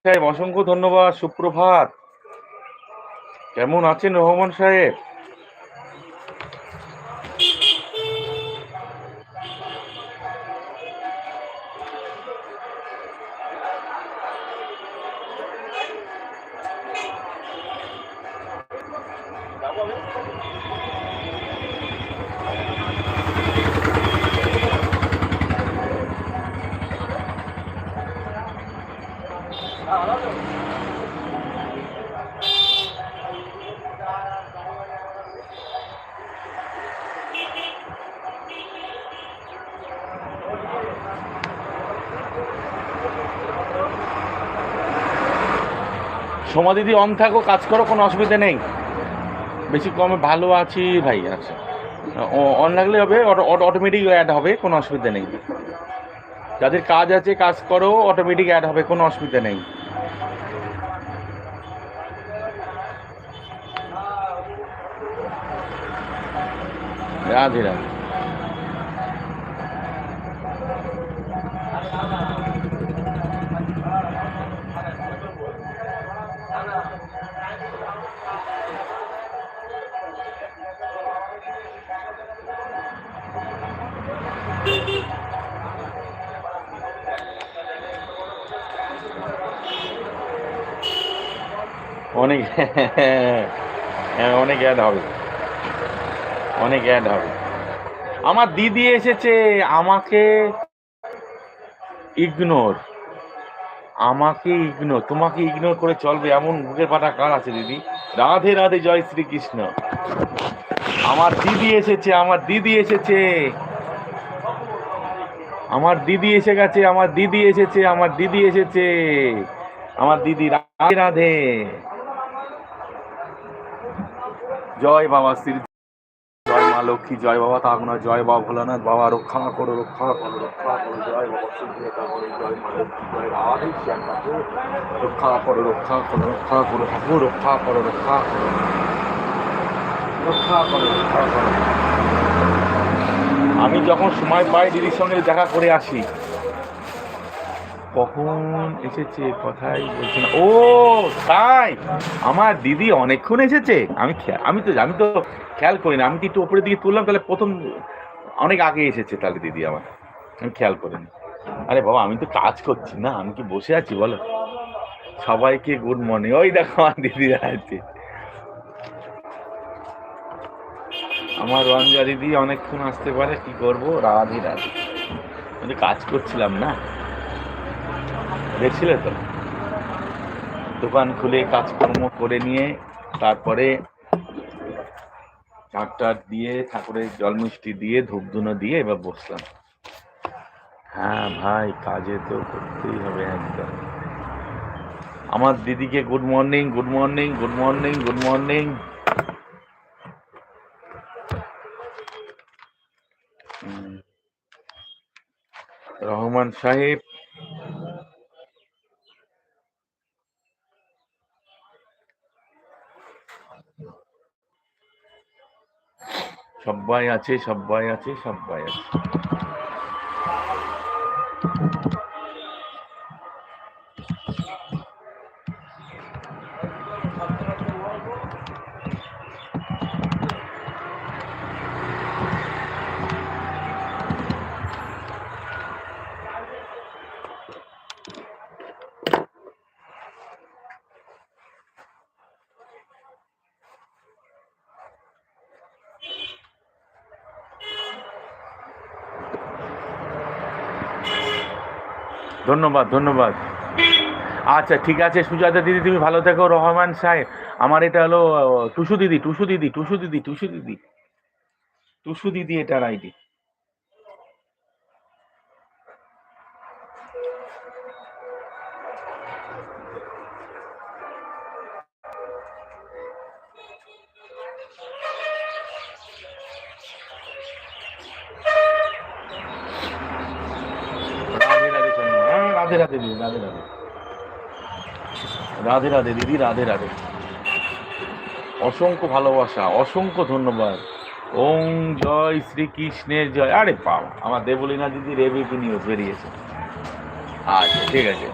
সাহেব অসংখ্য ধন্যবাদ। সুপ্রভাত। কেমন আছেন রহমান সাহেব? সোমা দিদি অন থাকো, কাজ করো, কোনো অসুবিধা নেই। বেশি কমে ভালো আছি ভাই। আচ্ছা, অন লাগলে হবে, অটোমেটিক অ্যাড হবে, কোনো অসুবিধা নেই। যাদের কাজ আছে কাজ করো, অটোমেটিক অ্যাড হবে, কোনো অসুবিধা নেই। রাধে রাধে। অনেক অনেক অ্যাড হবে, অনেক অ্যাড হবে। আমার দিদি এসেছে, আমাকে ইগনোর, তোমাকে ইগনোর করে চলবে এমন বুকের পাটা কার আছে দিদি? রাধে রাধে, জয় শ্রীকৃষ্ণ। আমার দিদি এসেছে, আমার দিদি এসেছে, আমার দিদি এসে গেছে, আমার দিদি এসেছে, আমার দিদি এসেছে, আমার দিদি। রাধে রাধে, জয় বাবা শ্রী, জয় মা লক্ষ্মী, জয় বাবা তাগনা, জয় বাবা ভোলানাথ, বাবা রক্ষা করো, রক্ষা করো, রক্ষা করো, জয় বাবা সিদ্ধিদাতা করো, জয় মা লক্ষ্মী, জয় রাধে শ্যাম ঠাকুর, রক্ষা করো, রক্ষা করো, রক্ষা করো ঠাকুর, রক্ষা করো, রক্ষা করো, রক্ষা করো, রক্ষা করো। আমি যখন সময় পাই দিদির সঙ্গে দেখা করে আসি। কখন এসেছে কথাই বলছি না। ও তাই, আমার দিদি অনেকক্ষণ এসেছে। আমি তো খেয়াল করিনি। আমি একটু উপরের দিকে তুললাম, তাহলে প্রথম অনেক আগে এসেছে তাহলে দিদি আমার, আমি খেয়াল করিনি। আরে বাবা, আমি তো কাজ করছি না, আমি কি বসে আছি বলো? সবাইকে গুড মর্নিং। ওই দেখো আমার দিদি আছে, আমার রঞ্জা দিদি অনেকক্ষণ আসতে পারে, কি করবো? রাধে রাধে। আমি কাজ করছিলাম না, দেখছিলে তো, দোকান খুলে কাজকর্ম করে নিয়ে তারপরে ঝাঁট দিয়ে ঠাকুরের জল মিষ্টি দিয়ে ধূপধুনো দিয়ে এবার বসলাম। হ্যাঁ ভাই, কাজে তো করতেই হবে একদম। আমার দিদিকে good morning, good morning, good morning, good morning. Rahman সাহেব, সবাই আছে, সবাই আছে, সবাই আছে। ধন্যবাদ, ধন্যবাদ। আচ্ছা ঠিক আছে সুজাতা দিদি, তুমি ভালো থেকো। রহমান সাহেব, আমার এটা হলো টুসু দিদি, টুসু দিদি, টুসু দিদি, টুসু দিদি, টুসু দিদি, এটার আইডি। রাধে রাধে চন্দ্র, হ্যাঁ রাধে রাধে দিদি, রাধে রাধে, রাধে রাধে দিদি, রাধে রাধে। অসংখ্য ভালোবাসা, অসংখ্য ধন্যবাদ। ওম জয় শ্রীকৃষ্ণের জয়। আরে বাবা, আমার দেবলীনা দিদির এবিপি নিউজ বেরিয়েছে। আচ্ছা ঠিক আছে।